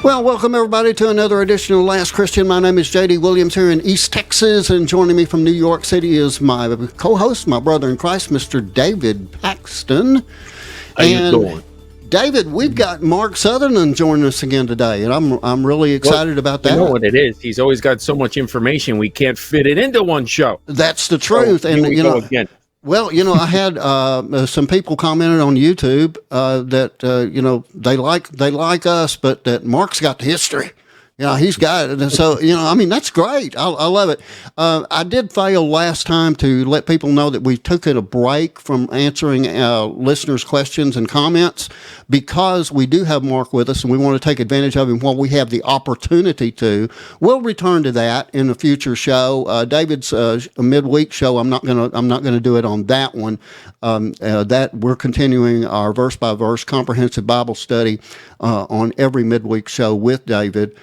Well, welcome everybody to another edition of Last Christian. My name is J.D. Williams here in East Texas, and joining me from New York City is my co-host, my brother in Christ, Mr. David Paxton. How you doing? David, we've got Mark Sutherland joining us again today, and I'm really excited about that. You know what it is? He's always got so much information we can't fit it into one show. That's the truth, so, and you know. Again. Well, you know, I had some people commented on YouTube that you know they like us, but that Mark's got the history. You know, he's got it, and so you know, I mean, that's great. I love it. I did fail last time to let people know that we took a break from answering listeners' questions and comments because we do have Mark with us, and we want to take advantage of him while we have the opportunity to. We'll return to that in a future show. David's midweek show. I'm not gonna do it on that one. That we're continuing our verse by verse comprehensive Bible study on every midweek show with David.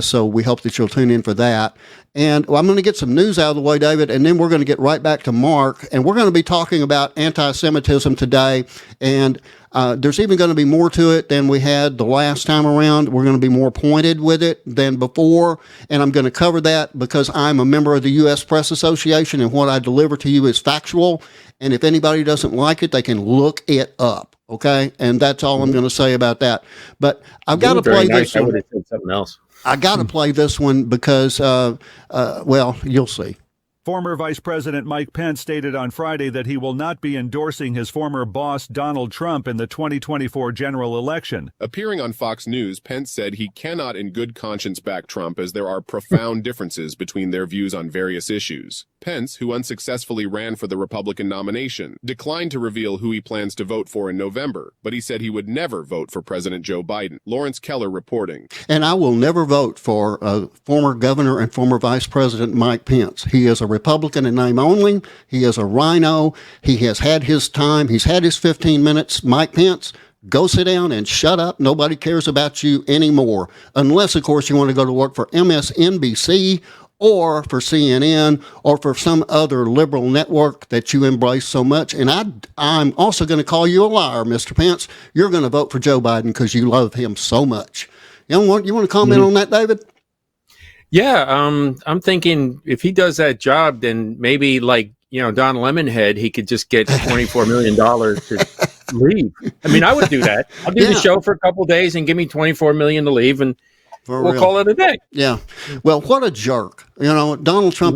So we hope that you'll tune in for that. And I'm going to get some news out of the way, David, and then we're going to get right back to Mark. And we're going to be talking about anti-Semitism today. And there's even going to be more to it than we had the last time around. We're going to be more pointed with it than before. And I'm going to cover that because I'm a member of the U.S. Press Association, and what I deliver to you is factual. And if anybody doesn't like it, they can look it up. Okay? And that's all I'm going to say about that. But I've got to play this one. I would have said something else. I got to play this one because, well, you'll see. Former Vice President Mike Pence stated on Friday that he will not be endorsing his former boss, Donald Trump, in the 2024 general election. Appearing on Fox News, Pence said he cannot in good conscience back Trump as there are profound differences between their views on various issues. Pence, who unsuccessfully ran for the Republican nomination, declined to reveal who he plans to vote for in November, but he said he would never vote for President Joe Biden. Lawrence Keller reporting. And I will never vote for former governor and former Vice President Mike Pence. He is a Republican in name only. He is a rhino. He has had his time. He's had his 15 minutes. Mike Pence, go sit down and shut up. Nobody cares about you anymore. Unless, of course, you want to go to work for MSNBC or for CNN, or for some other liberal network that you embrace so much. And I'm also going to call you a liar, Mr. Pence. You're going to vote for Joe Biden because you love him so much. You want to comment on that, David? Yeah, I'm thinking if he does that job, then maybe like, you know, Don Lemonhead, he could just get $24 million to leave. I mean, I would do that. I'll do the show for a couple of days and give me $24 million to leave, and we'll call it a day. Yeah. Well, what a jerk. You know, Donald Trump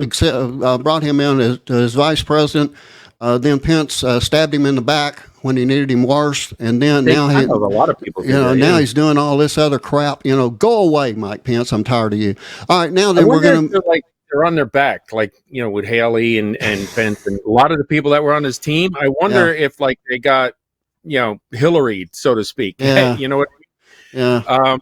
brought him in as vice president. Then Pence stabbed him in the back when he needed him worse. And then now a lot of people. Now he's doing all this other crap. You know, go away, Mike Pence. I'm tired of you. All right. Now then we're going to. They're on their back, like, you know, with Haley and Pence and a lot of the people that were on his team. I wonder if like they got, you know, Hillary, so to speak. Yeah. You know what I mean? Yeah.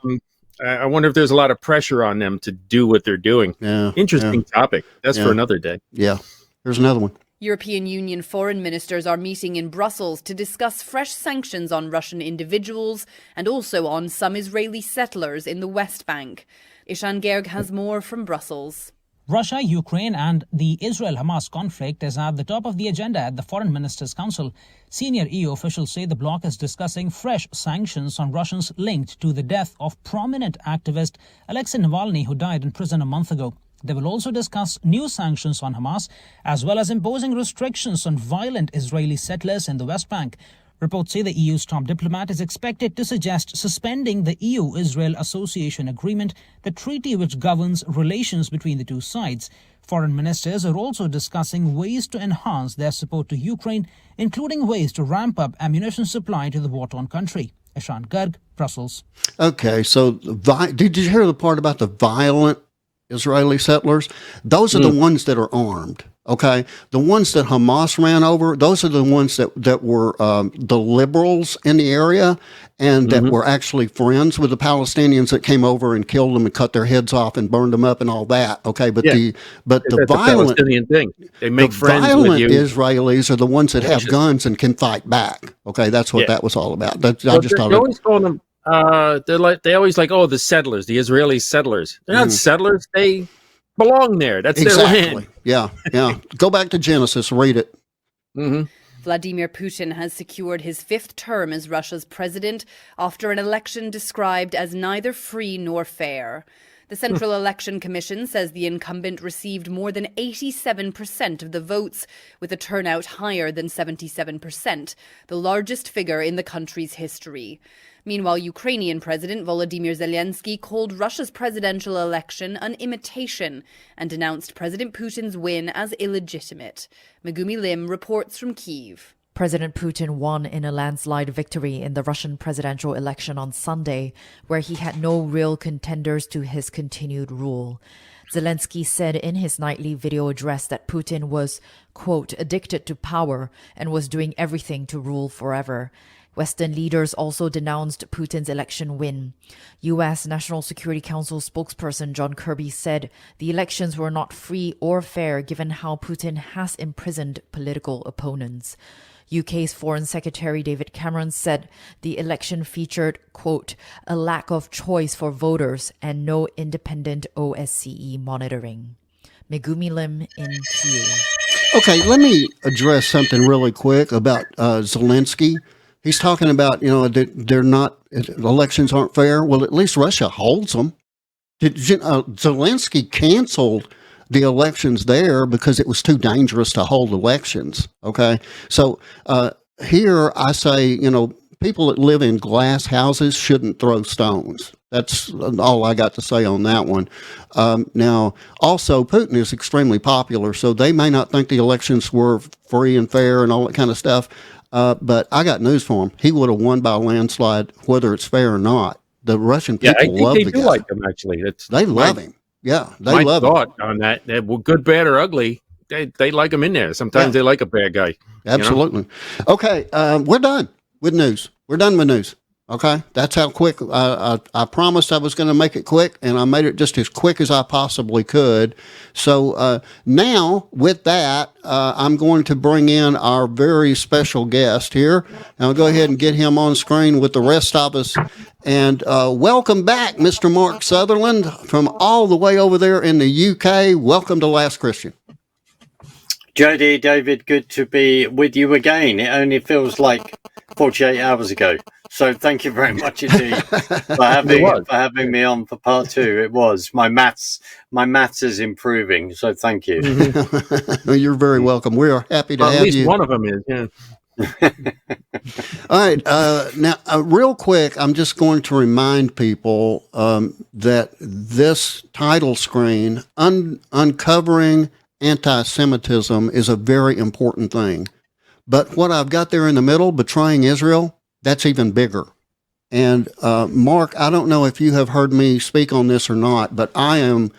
I wonder if there's a lot of pressure on them to do what they're doing. Yeah. Interesting topic. That's for another day. Yeah. There's another one. European Union foreign ministers are meeting in Brussels to discuss fresh sanctions on Russian individuals and also on some Israeli settlers in the West Bank. Ishan Gerg has more from Brussels. Russia, Ukraine and the Israel-Hamas conflict is at the top of the agenda at the Foreign Ministers' Council. Senior EU officials say the bloc is discussing fresh sanctions on Russians linked to the death of prominent activist Alexei Navalny, who died in prison a month ago. They will also discuss new sanctions on Hamas, as well as imposing restrictions on violent Israeli settlers in the West Bank. Reports say the EU's top diplomat is expected to suggest suspending the EU-Israel Association Agreement, the treaty which governs relations between the two sides. Foreign ministers are also discussing ways to enhance their support to Ukraine, including ways to ramp up ammunition supply to the war-torn country. Ishan Garg, Brussels. Okay, so did you hear the part about the violent Israeli settlers? Those are the ones that are armed. Okay, the ones that Hamas ran over, those are the ones that were the liberals in the area and that were actually friends with the Palestinians that came over and killed them and cut their heads off and burned them up and all that. Okay, but the violent Palestinian thing, they make friends violent with you. Israelis are the ones that have guns and can fight back. Okay, that's what that was all about. I just thought always call them. They always like, the settlers, the Israeli settlers. They're not settlers. They belong there. That's their land. Yeah. Go back to Genesis, read it. Vladimir Putin has secured his 5th term as Russia's president after an election described as neither free nor fair. The Central Election Commission says the incumbent received more than 87% of the votes, with a turnout higher than 77%, the largest figure in the country's history. Meanwhile, Ukrainian President Volodymyr Zelensky called Russia's presidential election an imitation and denounced President Putin's win as illegitimate. Megumi Lim reports from Kyiv. President Putin won in a landslide victory in the Russian presidential election on Sunday, where he had no real contenders to his continued rule. Zelensky said in his nightly video address that Putin was, quote, addicted to power and was doing everything to rule forever. Western leaders also denounced Putin's election win. U.S. National Security Council spokesperson John Kirby said the elections were not free or fair given how Putin has imprisoned political opponents. UK's Foreign Secretary David Cameron said the election featured, quote, a lack of choice for voters and no independent OSCE monitoring. Megumi Lim in Kyiv. Okay, let me address something really quick about Zelensky. He's talking about, they're not, elections aren't fair. Well, at least Russia holds them. Zelensky canceled the elections there because it was too dangerous to hold elections. Okay. So here I say, people that live in glass houses shouldn't throw stones. That's all I got to say on that one. Now, also, Putin is extremely popular, so they may not think the elections were free and fair and all that kind of stuff. But I got news for him. He would have won by a landslide, whether it's fair or not. The Russian people love the guy. They do like him, actually. They love him. Yeah, they love him. My thought on that, well, good, bad, or ugly, they like him in there. Sometimes they like a bad guy. Absolutely. Okay, we're done with news. We're done with news. Okay, that's how quick. I promised I was going to make it quick, and I made it just as quick as I possibly could. So now, with that, I'm going to bring in our very special guest here. And I'll go ahead and get him on screen with the rest of us. And welcome back, Mr. Mark Sutherland, from all the way over there in the UK. Welcome to Last Christian. Jody, David, good to be with you again. It only feels like 48 hours ago. So thank you very much indeed for having me on for part 2. It was my maths is improving. So thank you. Well, you're very welcome. We are happy to have you. At least one of them is. Yeah. All right. Now, real quick, I'm just going to remind people that this title screen, Uncovering Anti-Semitism, is a very important thing. But what I've got there in the middle, Betraying Israel, that's even bigger. And Mark, I don't know if you have heard me speak on this or not, but I am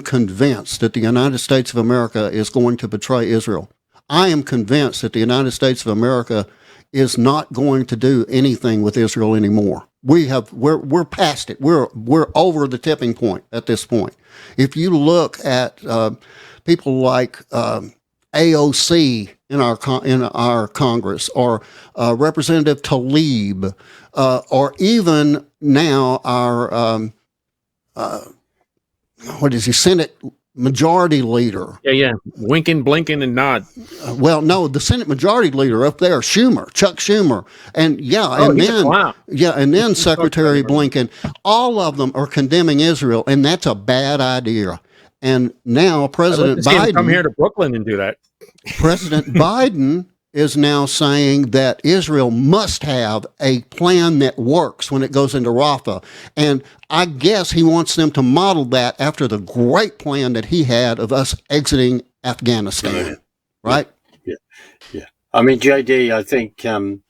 convinced that the United States of America is going to betray Israel. I am convinced that the United States of America is not going to do anything with Israel anymore. We're past it. We're over the tipping point at this point. If you look at people like AOC in our Congress, or Representative Tlaib, or even now our Senate Majority Leader. Yeah, winking, blinking, and nod. Well, no, the Senate Majority Leader up there, Chuck Schumer, and then Secretary Blinken. All of them are condemning Israel, and that's a bad idea. And now President Biden come here to Brooklyn and do that. President Biden is now saying that Israel must have a plan that works when it goes into Rafah. And I guess he wants them to model that after the great plan that he had of us exiting Afghanistan. Right? Yeah. I mean, JD, I think I'm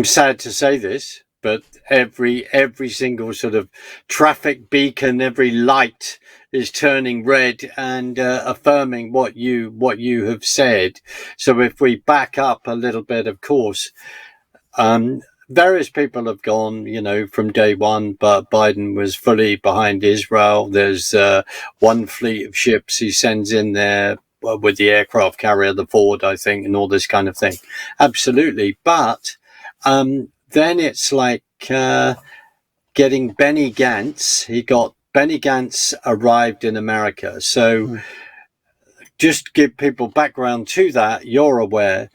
sad to say this, but every single sort of traffic beacon, every light is turning red and affirming what you have said. So if we back up a little bit, of course, various people have gone, from day one, but Biden was fully behind Israel. There's one fleet of ships he sends in there with the aircraft carrier, the Ford, I think, and all this kind of thing. Absolutely. But then it's like getting Benny Gantz. Benny Gantz arrived in America. So just give people background to that, you're aware.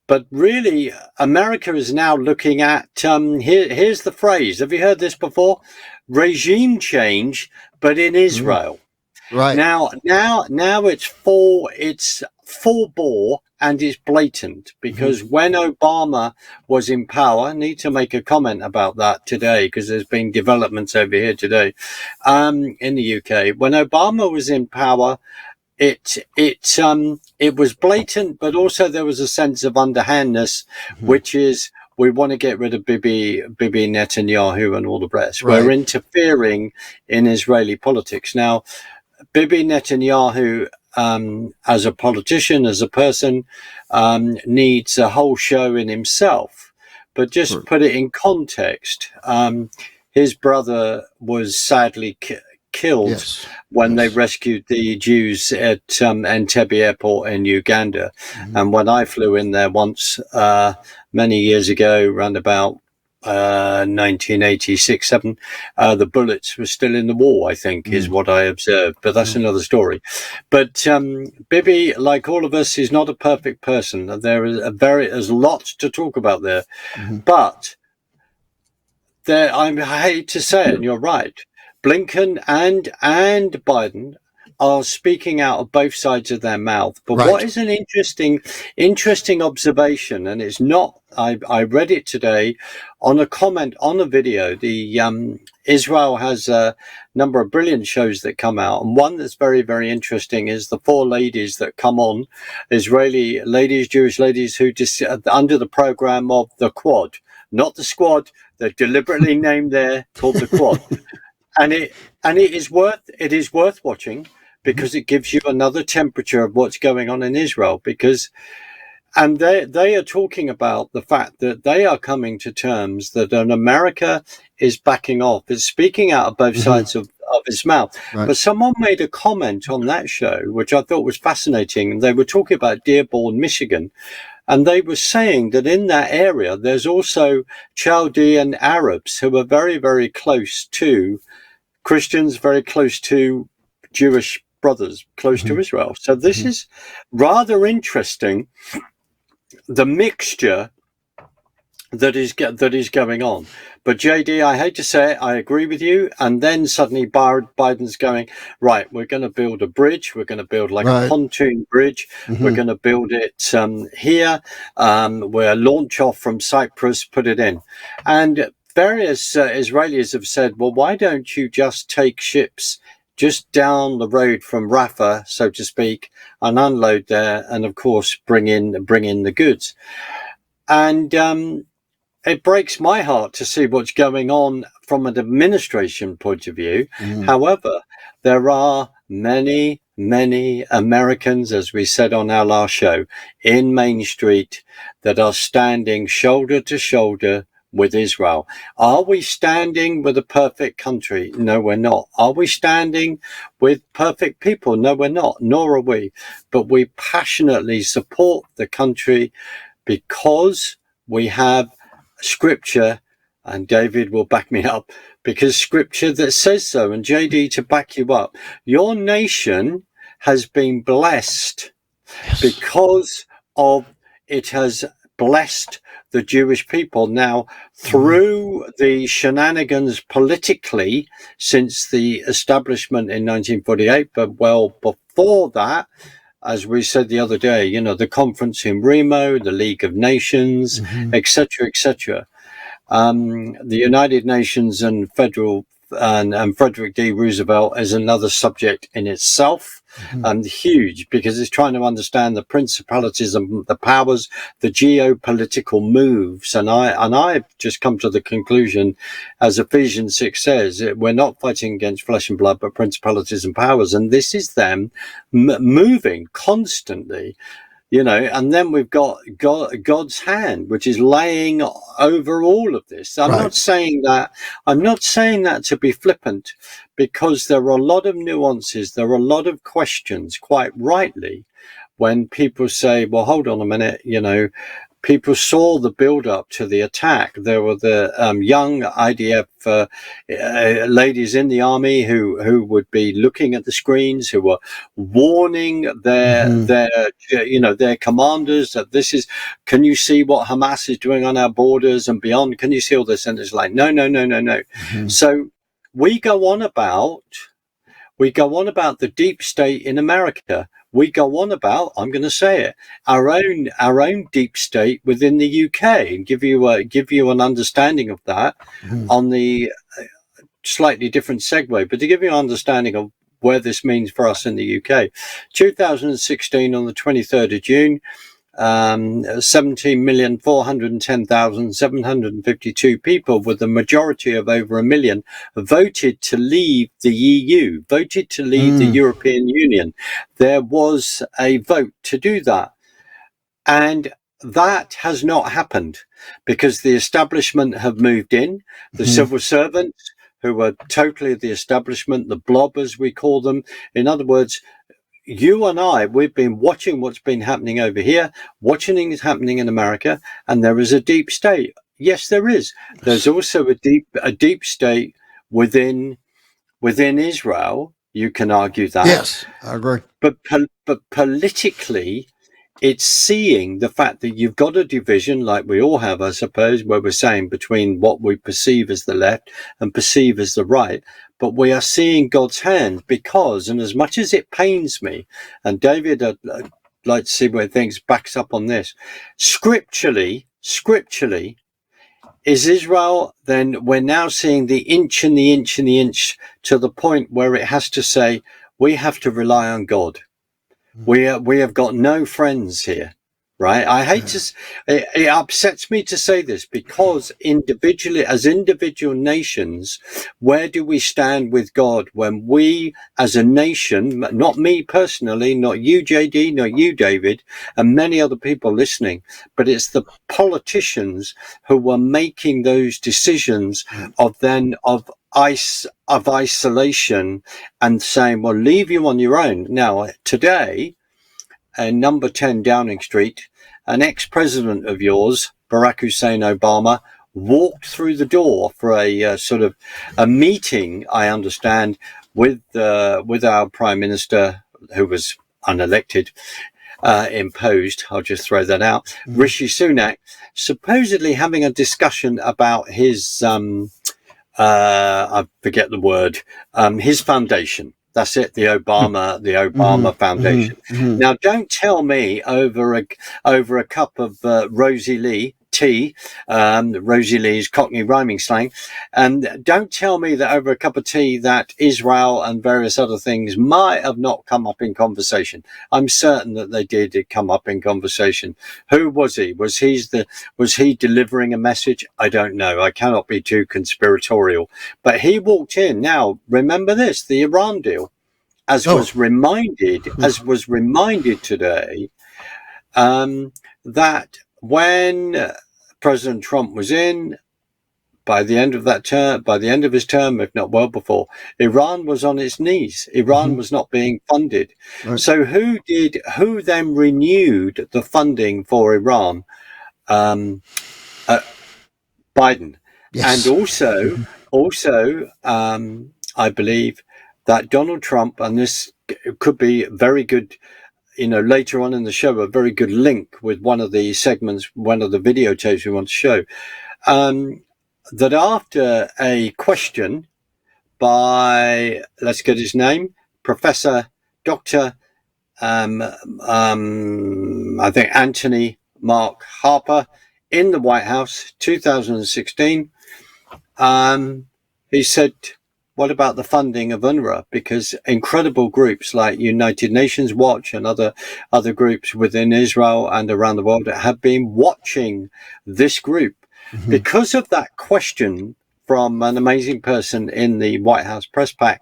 But really, America is now looking at, here's the phrase. Have you heard this before? Regime change, but in Israel. Right. Now it's full bore and it's blatant, because when Obama was in power, I need to make a comment about that today because there's been developments over here today, in the UK. When Obama was in power, it was blatant, but also there was a sense of underhandness, which is, we want to get rid of Bibi Netanyahu and all the rest. Right. We're interfering in Israeli politics. Now, Bibi Netanyahu, as a politician, as a person, needs a whole show in himself. But just put it in context. His brother was sadly killed when they rescued the Jews at Entebbe Airport in Uganda. And when I flew in there once, many years ago, around about 1986-7, the bullets were still in the wall, I think, is what I observed. But that's another story. But Bibi, like all of us, is not a perfect person. There's lots to talk about there. But I hate to say it, and you're right, Blinken and Biden are speaking out of both sides of their mouth. But what is an interesting observation, and it's not, I read it today on a comment on a video. Israel has a number of brilliant shows that come out, and one that's very, very interesting is the 4 ladies that come on, Israeli ladies, Jewish ladies, who just under the program of the Quad, not the Squad. They're deliberately named there, called the Quad. And it is worth watching, because it gives you another temperature of what's going on in Israel. And they are talking about the fact that they are coming to terms that America is backing off. It's speaking out of both sides of its mouth. But someone made a comment on that show, which I thought was fascinating. And they were talking about Dearborn, Michigan. And they were saying that in that area, there's also Chaldean Arabs who are very, very close to Christians, very close to Jewish brothers, close to Israel. So this is rather interesting, the mixture that is going on. But JD, I hate to say it, I agree with you. And then suddenly Biden's going, right, we're going to build a bridge. We're going to build like a pontoon bridge. We're going to build it here. We'll launch off from Cyprus, put it in. And various Israelis have said, well, why don't you just take ships just down the road from Rafah, so to speak, and unload there, and of course bring in the goods. And it breaks my heart to see what's going on from an administration point of view. However, there are many Americans, as we said on our last show, in Main Street that are standing shoulder to shoulder with Israel. Are we standing with a perfect country? No, we're not. Are we standing with perfect people? No, we're not, nor are we. But we passionately support the country because we have scripture, and David will back me up, because scripture that says so, and JD to back you up. Your nation has been blessed because of it has blessed the Jewish people. Now, through the shenanigans politically since the establishment in 1948, but well before that, as we said the other day, the conference in Remo, the League of Nations, etc., etc. The United Nations and Frederick D. Roosevelt is another subject in itself, and huge, because it's trying to understand the principalities and the powers, the geopolitical moves. And I've just come to the conclusion, as Ephesians 6 says, we're not fighting against flesh and blood, but principalities and powers. And this is them moving constantly. And then we've got God's hand, which is laying over all of this. I'm not saying that to be flippant, because there are a lot of nuances. There are a lot of questions, quite rightly, when people say, well, hold on a minute, people saw the build-up to the attack. There were the young IDF ladies in the army who would be looking at the screens, who were warning their commanders that this is. Can you see what Hamas is doing on our borders and beyond? Can you see all this? And it's like no. So we go on about the deep state in America. We go on about, I'm going to say it, our own deep state within the UK, and give you an understanding of that on the slightly different segue, but to give you an understanding of where this means for us in the UK. 2016, on the 23rd of June, 17,410,752 people, with a majority of over 1 million, voted to leave the EU, voted to leave the European Union. There was a vote to do that. And that has not happened because the establishment have moved in, the civil servants who are totally the establishment, the blob as we call them. In other words, you and I, we've been watching what's been happening over here, watching what's happening in America, and there is a deep state. Yes, there is. There's also a deep state within Israel. You can argue that. Yes, I agree. But politically, it's seeing the fact that you've got a division, like we all have, I suppose, where we're saying between what we perceive as the left and perceive as the right. But we are seeing God's hand because, and as much as it pains me, and David, I'd like to see where things backs up on this, scripturally, is Israel, then we're now seeing the inch and the inch and the inch to the point where it has to say, we have to rely on God. We have got no friends here, right? I hate to, it upsets me to say this because individually, as individual nations, where do we stand with God when we as a nation, not me personally, not you, JD, not you, David, and many other people listening, but it's the politicians who are making those decisions of isolation and saying, well, leave you on your own. Now, today, number 10 Downing Street, an ex-president of yours, Barack Hussein Obama, walked through the door for a sort of a meeting, I understand, with our Prime Minister, who was unelected, imposed, I'll just throw that out, Rishi Sunak, supposedly having a discussion about his I forget the word, his foundation. That's it, the Obama Foundation. Now, don't tell me over a cup of Rosie Lee tea, Rosie Lee's Cockney rhyming slang, and don't tell me that over a cup of tea that Israel and various other things might have not come up in conversation. I'm certain that they did come up in conversation. Who was he? Was he delivering a message? I don't know. I cannot be too conspiratorial. But he walked in. Now, remember this, the Iran deal, as was reminded today, that when President Trump was in, by the end of his term, if not well before, Iran was on its knees. Iran was not being funded. Right. So who then renewed the funding for Iran? Biden. Yes. And also, I believe that Donald Trump, and this could be very good, later on in the show, a very good link with one of the segments, one of the videotapes we want to show, that after a question by, let's get his name, Professor Dr. I think Anthony Mark Harper in the White House, 2016, he said, what about the funding of UNRA? Because incredible groups like United Nations Watch and other groups within Israel and around the world have been watching this group. Because of that question from an amazing person in the White House press pack,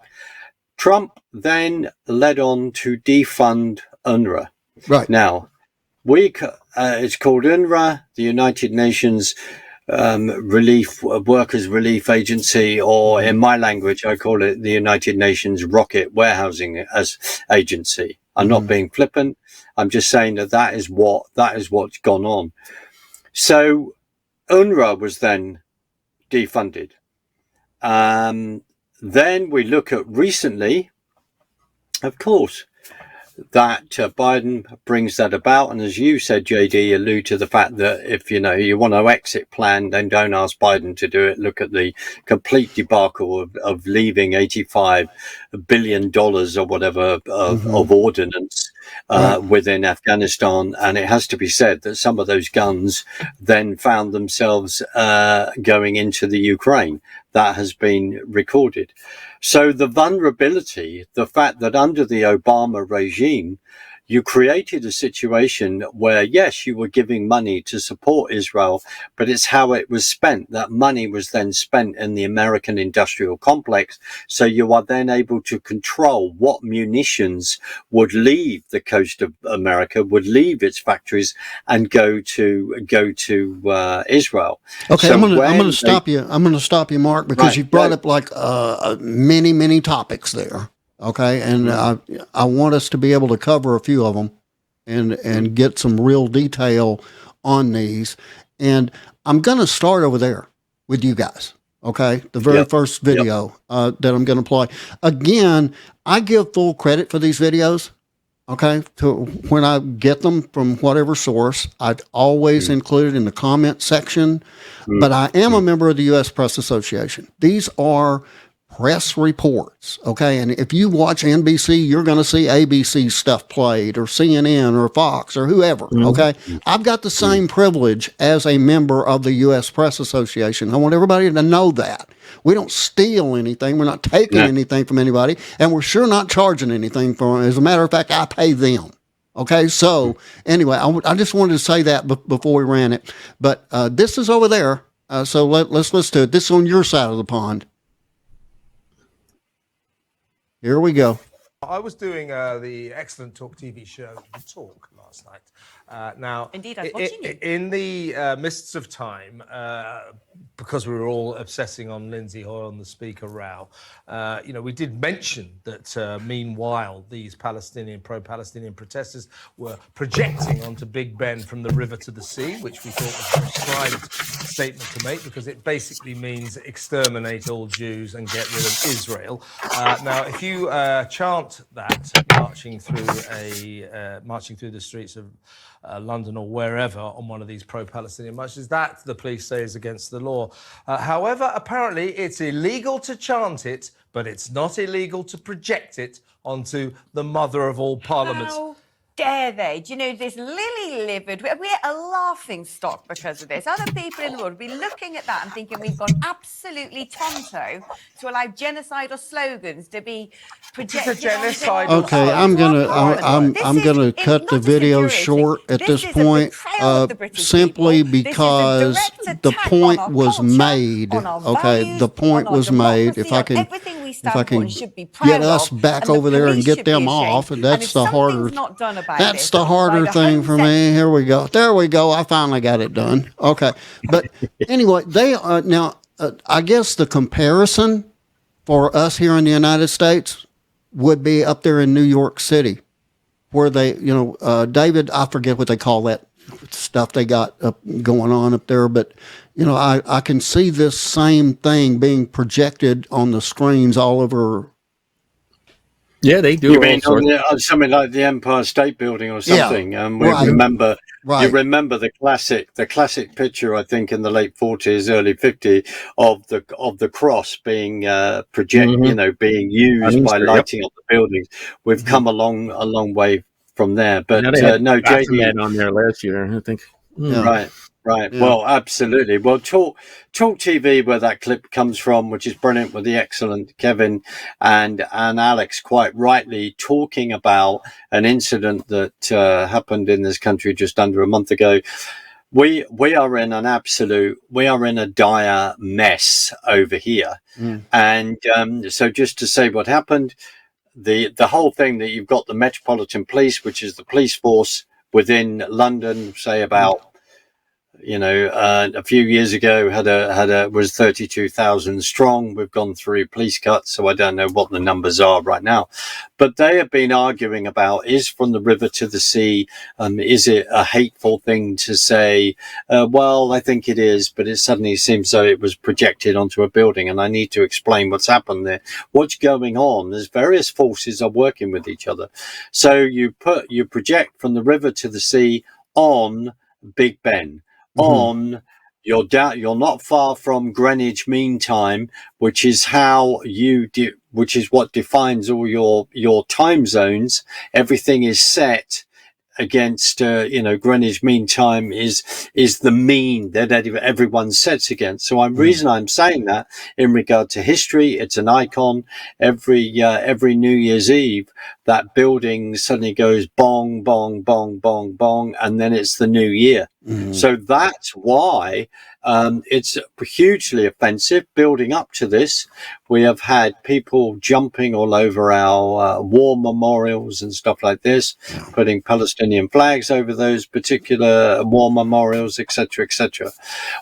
Trump then led on to defund UNRA. Right. Now, it's called UNRWA, the United Nations Workers Relief Agency, or in my language, I call it the United Nations Rocket Warehousing Agency. I'm not being flippant. I'm just saying that is what's gone on. So UNRWA was then defunded. Then we look at recently, of course, that Biden brings that about. And as you said, JD, allude to the fact that if, you want to exit plan, then don't ask Biden to do it. Look at the complete debacle of leaving $85 billion or whatever of ordnance within Afghanistan. And it has to be said that some of those guns then found themselves going into the Ukraine. That has been recorded. So the vulnerability, the fact that under the Obama regime, you created a situation where, yes, you were giving money to support Israel, but it's how it was spent. That money was then spent in the American industrial complex. So you are then able to control what munitions would leave the coast of America, would leave its factories and go to Israel. Okay, so I'm gonna stop you. I'm gonna stop you, Mark, because you brought up like many topics there. Okay, and I want us to be able to cover a few of them and get some real detail on these. And I'm going to start over there with you guys. Okay, the very first video that I'm going to play. Again, I give full credit for these videos. Okay, to when I get them from whatever source, I'd always include it in the comment section. But I am a member of the U.S. Press Association. These are press reports, okay? And if you watch NBC, you're going to see ABC stuff played, or CNN, or Fox, or whoever, okay? I've got the same privilege as a member of the U.S. Press Association. I want everybody to know that. We don't steal anything. We're not taking anything from anybody, and we're sure not charging anything for it. As a matter of fact, I pay them. Okay, so anyway, I just wanted to say that before we ran it. But this is over there, so let's listen to it. This is on your side of the pond. Here we go. I was doing the excellent Talk TV show, The Talk, last night. Now, indeed, I was watching you. In the mists of time, because we were all obsessing on Lindsay Hoyle and the Speaker row, we did mention that meanwhile these pro-Palestinian protesters were projecting onto Big Ben from the river to the sea, which we thought was a prescribed statement to make because it basically means exterminate all Jews and get rid of Israel. Now, if you chant that marching through the streets of London or wherever on one of these pro-Palestinian marches, that the police say is against the law. However, apparently it's illegal to chant it, but it's not illegal to project it onto the mother of all parliaments. How dare they? Do you know, this lily-livered, we're a laughing stock because of this. Other people in the world will be looking at that and thinking we've gone absolutely tonto to allow genocidal slogans to be projected. Okay, I'm gonna cut the video short at this point, simply because the point was made. Okay, the point was made. If I can get us back over there and get them off, and that's the harder. That's the harder thing for me. Here we go. There we go. I finally got it done. Okay. But anyway, they are now, I guess the comparison for us here in the United States would be up there in New York City, where they, David, I forget what they call that stuff they got going on up there, but I can see this same thing being projected on the screens all over. Yeah, they do. You mean on something like the Empire State Building or something? Yeah, we remember. Right. You remember the classic picture, I think, in the late 40s, early 50s, of the cross being projected, being used by lighting up the buildings. We've come a long way from there. But no, JD on there last year, I think. Right. Right. Yeah. Well, absolutely. Well, Talk TV, where that clip comes from, which is brilliant, with the excellent Kevin and Alex quite rightly talking about an incident that happened in this country just under a month ago. We are in a dire mess over here. And so just to say what happened, the whole thing that you've got the Metropolitan Police, which is the police force within London, say about A few years ago was 32,000 strong. We've gone through police cuts, so I don't know what the numbers are right now. But they have been arguing about, is from the river to the sea, is it a hateful thing to say? Well, I think it is, but it suddenly seems though it was projected onto a building, and I need to explain what's happened there. What's going on? There's various forces are working with each other. So you project from the river to the sea on Big Ben. On you're not far from Greenwich Mean Time, which is how which is what defines all your time zones. Everything is set against Greenwich Mean Time is the mean that everyone sets against. So reason I'm saying that in regard to history, it's an icon. Every New Year's Eve, that building suddenly goes bong, bong, bong, bong, bong, and then it's the new year. So that's why it's hugely offensive. Building up to this, we have had people jumping all over our war memorials and stuff like this, putting Palestinian flags over those particular war memorials, etc., etc.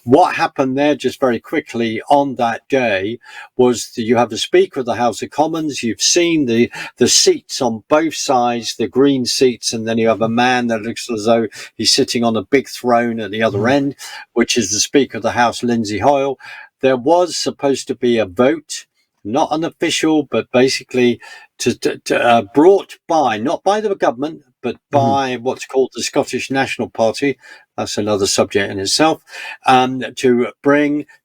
What happened there, just very quickly, on that day was that you have the Speaker of the House of Commons. You've seen the seats on both sides, the green seats, and then you have a man that looks as though he's sitting on a big throne at the other end, which is the Speaker of the House, Lindsay Hoyle. There was supposed to be a vote, not unofficial, but basically brought by, not by the government, but by what's called the Scottish National Party. That's another subject in itself, to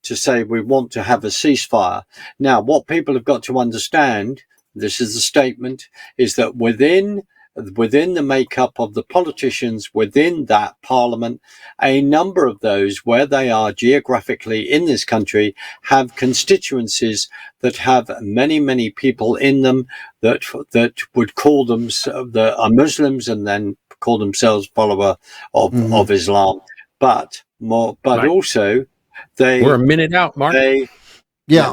say we want to have a ceasefire. Now, what people have got to understand, this is the statement, is that within the makeup of the politicians within that parliament, a number of those, where they are geographically in this country, have constituencies that have many, many people in them that would call them, that are Muslims and then call themselves follower of Islam. But also we're a minute out, Mark.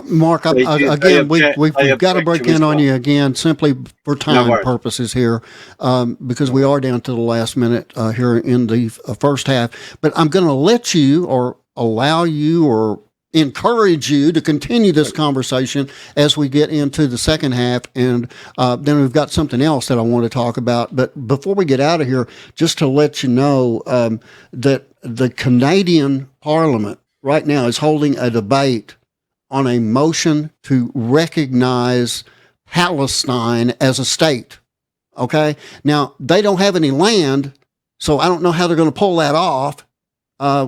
Mark, again, we've got to break in on you again simply for time purposes here, because we are down to the last minute here in the first half. But I'm going to let you, or allow you, or encourage you to continue this conversation as we get into the second half. And then we've got something else that I want to talk about. But before we get out of here, just to let you know that the Canadian Parliament right now is holding a debate on a motion to recognize Palestine as a state. Okay? Now, they don't have any land, so I don't know how they're going to pull that off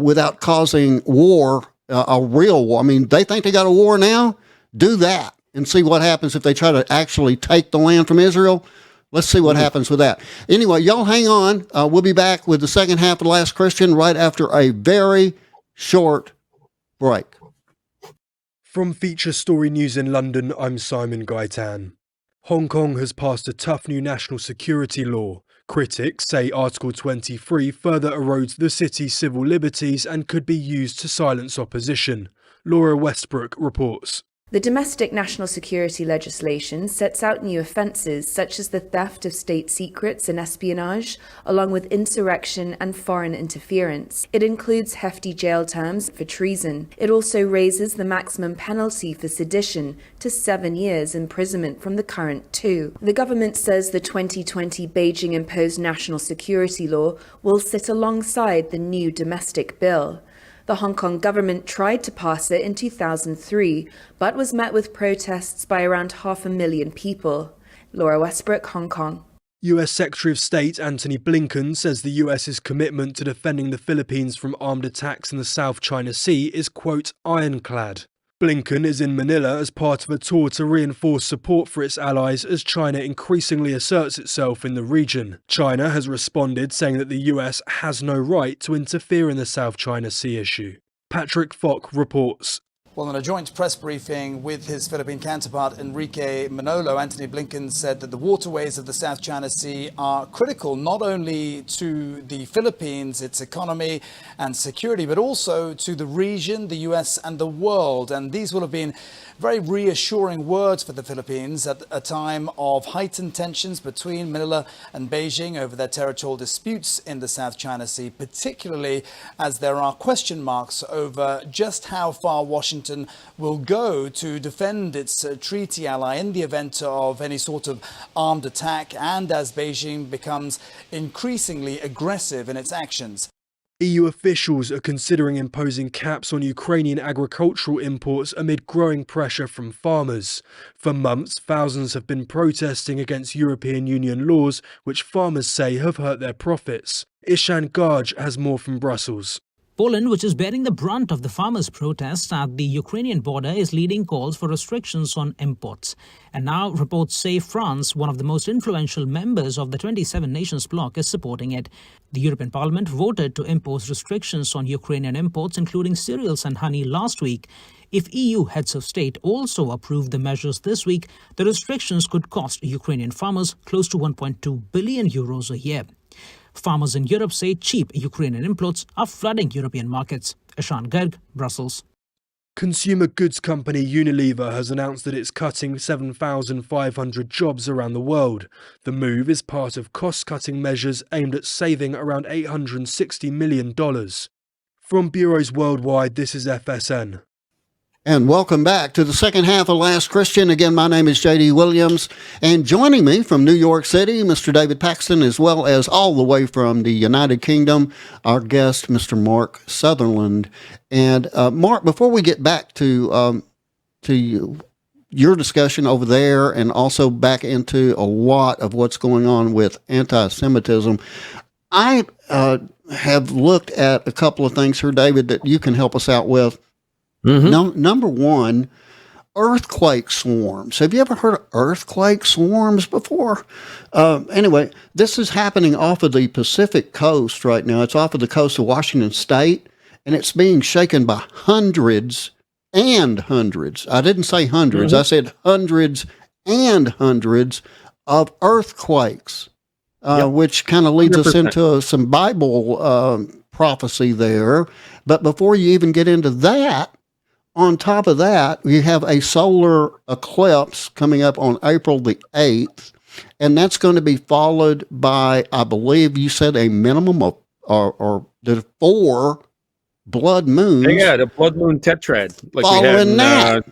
without causing war, a real war. I mean, they think they got a war now? Do that and see what happens if they try to actually take the land from Israel. Let's see what happens with that. Anyway, y'all hang on. We'll be back with the second half of The Last Christian right after a very short break. From Feature Story News in London, I'm Simon Gaitan. Hong Kong has passed a tough new national security law. Critics say Article 23 further erodes the city's civil liberties and could be used to silence opposition. Laura Westbrook reports. The domestic national security legislation sets out new offences such as the theft of state secrets and espionage, along with insurrection and foreign interference. It includes hefty jail terms for treason. It also raises the maximum penalty for sedition to 7 years imprisonment from the current 2. The government says the 2020 Beijing-imposed national security law will sit alongside the new domestic bill. The Hong Kong government tried to pass it in 2003, but was met with protests by around 500,000 people. Laura Westbrook, Hong Kong. US Secretary of State Antony Blinken says the US's commitment to defending the Philippines from armed attacks in the South China Sea is, quote, ironclad. Blinken is in Manila as part of a tour to reinforce support for its allies as China increasingly asserts itself in the region. China has responded, saying that the US has no right to interfere in the South China Sea issue. Patrick Fock reports. Well, in a joint press briefing with his Philippine counterpart Enrique Manolo, Antony Blinken said that the waterways of the South China Sea are critical not only to the Philippines, its economy and security, but also to the region, the US and the world. And these will have been very reassuring words for the Philippines at a time of heightened tensions between Manila and Beijing over their territorial disputes in the South China Sea, particularly as there are question marks over just how far Washington will go to defend its treaty ally in the event of any sort of armed attack, and as Beijing becomes increasingly aggressive in its actions. EU officials are considering imposing caps on Ukrainian agricultural imports amid growing pressure from farmers. For months, thousands have been protesting against European Union laws, which farmers say have hurt their profits. Ishan Garg has more from Brussels. Poland, which is bearing the brunt of the farmers' protests at the Ukrainian border, is leading calls for restrictions on imports. And now reports say France, one of the most influential members of the 27 nations bloc, is supporting it. The European Parliament voted to impose restrictions on Ukrainian imports, including cereals and honey, last week. If EU heads of state also approve the measures this week, the restrictions could cost Ukrainian farmers close to 1.2 billion euros a year. Farmers in Europe say cheap Ukrainian imports are flooding European markets. Ishan Garg, Brussels. Consumer goods company Unilever has announced that it's cutting 7,500 jobs around the world. The move is part of cost-cutting measures aimed at saving around $860 million. From bureaus worldwide, this is FSN. And welcome back to the second half of Last Christian. Again, my name is J.D. Williams, and joining me from New York City, Mr. David Paxton, as well as all the way from the United Kingdom, our guest, Mr. Mark Sutherland. And Mark, before we get back to your discussion over there and also back into a lot of what's going on with anti-Semitism, I have looked at a couple of things here, David, that you can help us out with. Mm-hmm. Number one, earthquake swarms. Have you ever heard of earthquake swarms before? Anyway, this is happening off of the Pacific coast right now. It's off of the coast of Washington State, and it's being shaken by hundreds and hundreds. I didn't say hundreds. I said hundreds and hundreds of earthquakes, which kind of leads 100%. Us into some Bible prophecy there. But before you even get into that, on top of that, you have a solar eclipse coming up on April the 8th, and that's going to be followed by, I believe you said, a minimum of or the 4 blood moons. Yeah, the blood moon tetrad. Like following we had in,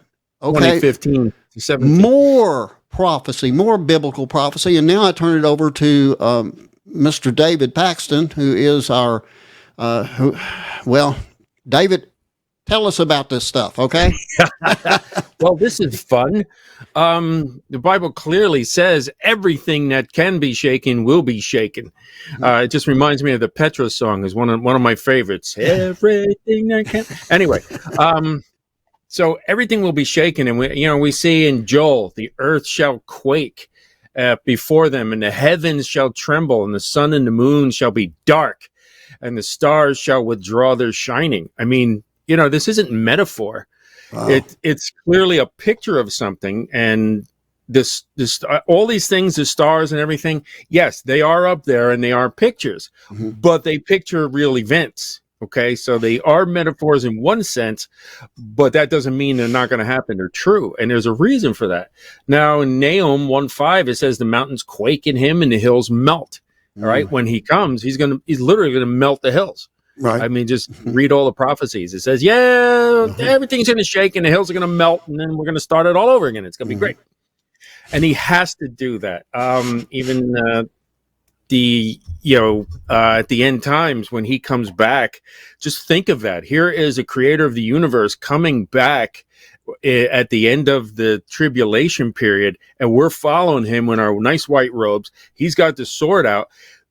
2015 to 17. More prophecy, more biblical prophecy. And now I turn it over to Mr. David Paxton, who is our, David, tell us about this stuff, okay? Well, this is fun. The Bible clearly says everything that can be shaken will be shaken. It just reminds me of the Petra song, is one of my favorites. Everything that can. Anyway, so everything will be shaken, and we see in Joel, the earth shall quake before them, and the heavens shall tremble, and the sun and the moon shall be dark, and the stars shall withdraw their shining. I mean, this isn't metaphor. Wow. It's clearly a picture of something, and this all these things, the stars and everything, yes, they are up there and they are pictures, but they picture real events. Okay, so they are metaphors in one sense, but that doesn't mean they're not going to happen. They're true, and there's a reason for that. Now, in Nahum 1:5, it says the mountains quake in him and the hills melt. All right, when he comes, he's literally going to melt the hills. Right. I mean, just read all the prophecies. It says, everything's going to shake and the hills are going to melt, and then we're going to start it all over again. It's going to be great. And he has to do that. Even at the end times when he comes back, just think of that. Here is a creator of the universe coming back at the end of the tribulation period, and we're following him in our nice white robes. He's got the sword out.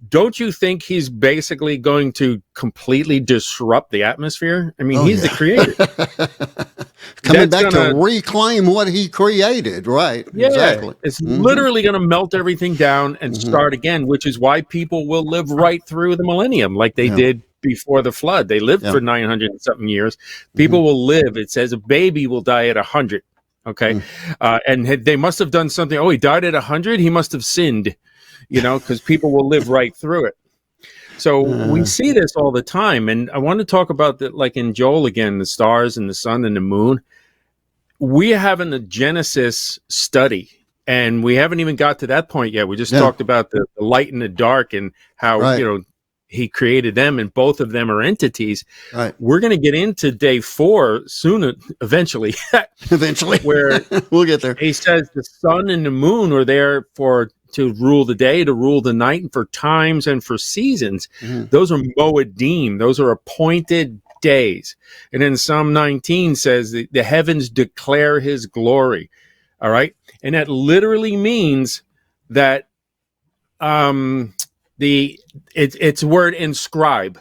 Don't you think he's basically going to completely disrupt the atmosphere? I mean, he's the creator. Coming back to reclaim what he created, right? Yeah, exactly. It's literally going to melt everything down and start again, which is why people will live right through the millennium like they did before the flood. They lived for 900 and something years. People will live. It says a baby will die at 100. Okay. And they must have done something. Oh, he died at 100. He must have sinned. Because people will live right through it. So we see this all the time. And I want to talk about that, like in Joel again, the stars and the sun and the moon. we're having a Genesis study, and we haven't even got to that point yet. We just talked about the light and the dark and how, you know, he created them, and both of them are entities. Right. We're going to get into day 4 soon, eventually. Eventually. Where we'll get there. He says the sun and the moon are there to rule the day, to rule the night, and for times and for seasons. Those are Moedim. Those are appointed days. And then Psalm 19 says the heavens declare his glory. All right. And that literally means that it's word inscribe.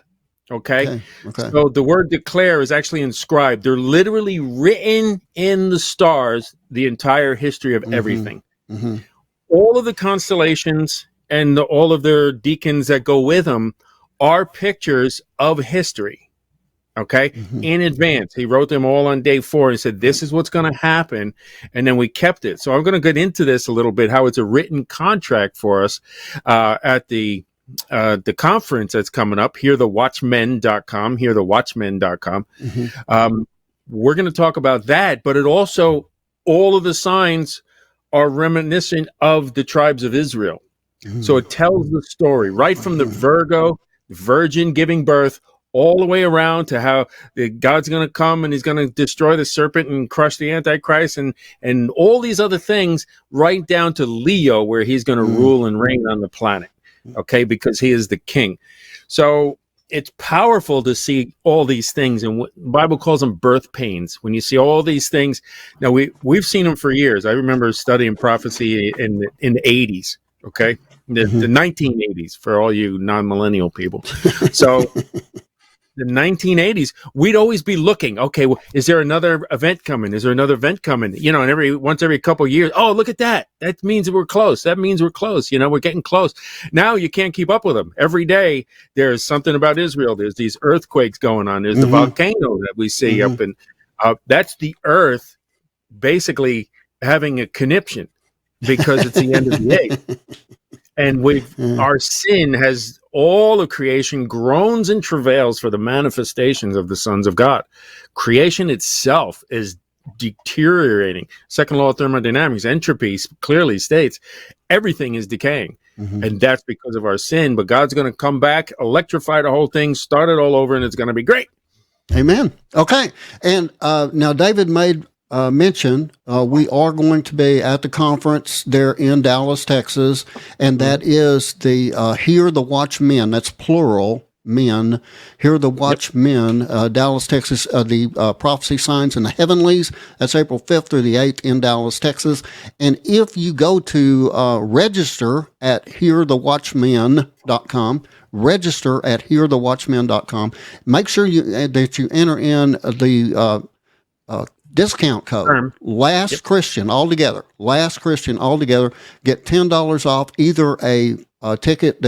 Okay? So the word declare is actually inscribed. They're literally written in the stars, the entire history of everything. All of the constellations and all of their deacons that go with them are pictures of history. Okay. In advance. He wrote them all on day 4 and said, this is what's going to happen. And then we kept it. So I'm going to get into this a little bit, how it's a written contract for us at the conference that's coming up, hearthewatchmen.com, hearthewatchmen.com. We're going to talk about that, but it also, all of the signs are reminiscent of the tribes of Israel. So it tells the story right from the virgin giving birth, all the way around to how God's going to come and he's going to destroy the serpent and crush the Antichrist and all these other things, right down to Leo, where he's going to rule and reign on the planet. Okay, because he is the king. So it's powerful to see all these things, and what the Bible calls them birth pains. When you see all these things, now we've seen them for years. I remember studying prophecy in the 80s. Okay, the 1980s for all you non-millennial people. So the 1980s, we'd always be looking, okay, well, is there another event coming? Is there another event coming? You know, and once every couple of years, oh, look at that. That means we're close. That means we're close. You know, we're getting close. Now you can't keep up with them. Every day there's something about Israel. There's these earthquakes going on. There's the volcano that we see up in, that's the earth basically having a conniption because it's the end of the age. And our sin has all of creation groans and travails for the manifestations of the sons of God. Creation itself is deteriorating. Second law of thermodynamics, entropy clearly states everything is decaying. And that's because of our sin. But God's going to come back, electrify the whole thing, start it all over, and it's going to be great. Amen. Okay. And now David made mention, we are going to be at the conference there in Dallas, Texas, and that is the Hear the Watchmen. That's plural, men. Hear the Watchmen, Dallas, Texas, the Prophecy Signs in the Heavenlies. That's April 5th through the 8th in Dallas, Texas. And if you go to register at hearthewatchmen.com, register at hearthewatchmen.com, make sure that you enter in the discount code, Last Christian altogether. Last Christian altogether. Get $10 off either a ticket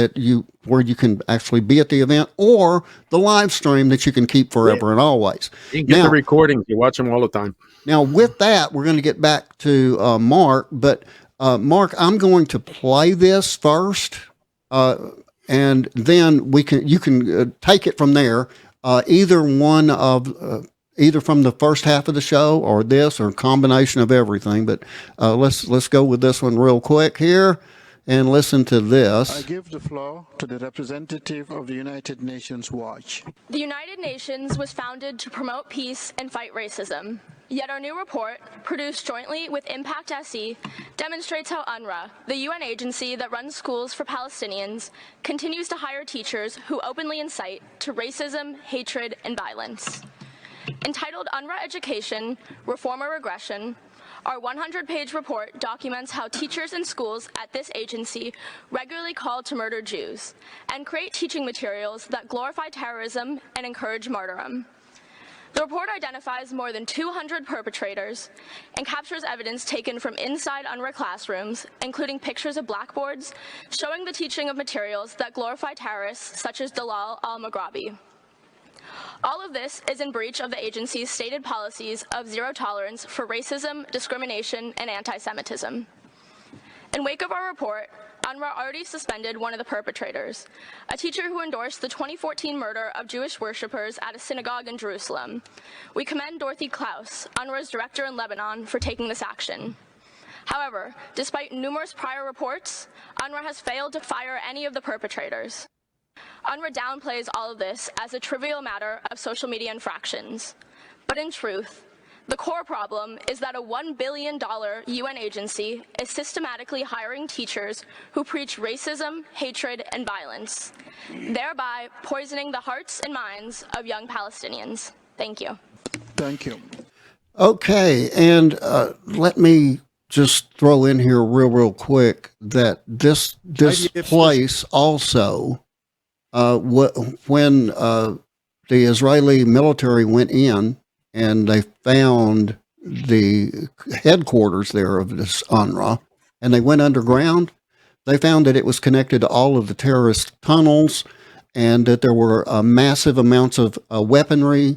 where you can actually be at the event, or the live stream that you can keep forever and always. You can get the recordings. You watch them all the time. Now, with that, we're going to get back to Mark. But Mark, I'm going to play this first, and then you can take it from there. Either from the first half of the show or this, or a combination of everything. But let's go with this one real quick here and listen to this. I give the floor to the representative of the United Nations Watch. The United Nations was founded to promote peace and fight racism. Yet our new report, produced jointly with Impact SE, demonstrates how UNRA, the UN agency that runs schools for Palestinians, continues to hire teachers who openly incite to racism, hatred, and violence. Entitled UNRWA Education, Reform or Regression, our 100-page report documents how teachers in schools at this agency regularly call to murder Jews and create teaching materials that glorify terrorism and encourage martyrdom. The report identifies more than 200 perpetrators and captures evidence taken from inside UNRWA classrooms, including pictures of blackboards showing the teaching of materials that glorify terrorists such as Dalal al-Maghrabi. All of this is in breach of the agency's stated policies of zero tolerance for racism, discrimination, and anti-Semitism. In wake of our report, UNRWA already suspended one of the perpetrators, a teacher who endorsed the 2014 murder of Jewish worshippers at a synagogue in Jerusalem. We commend Dorothy Klaus, UNRWA's director in Lebanon, for taking this action. However, despite numerous prior reports, UNRWA has failed to fire any of the perpetrators. UNRWA downplays all of this as a trivial matter of social media infractions. But in truth, the core problem is that a $1 billion UN agency is systematically hiring teachers who preach racism, hatred, and violence, thereby poisoning the hearts and minds of young Palestinians. Thank you. Thank you. Okay, and let me just throw in here real quick that this place also, when the Israeli military went in and they found the headquarters there of this UNRWA, and they went underground, they found that it was connected to all of the terrorist tunnels, and that there were massive amounts of weaponry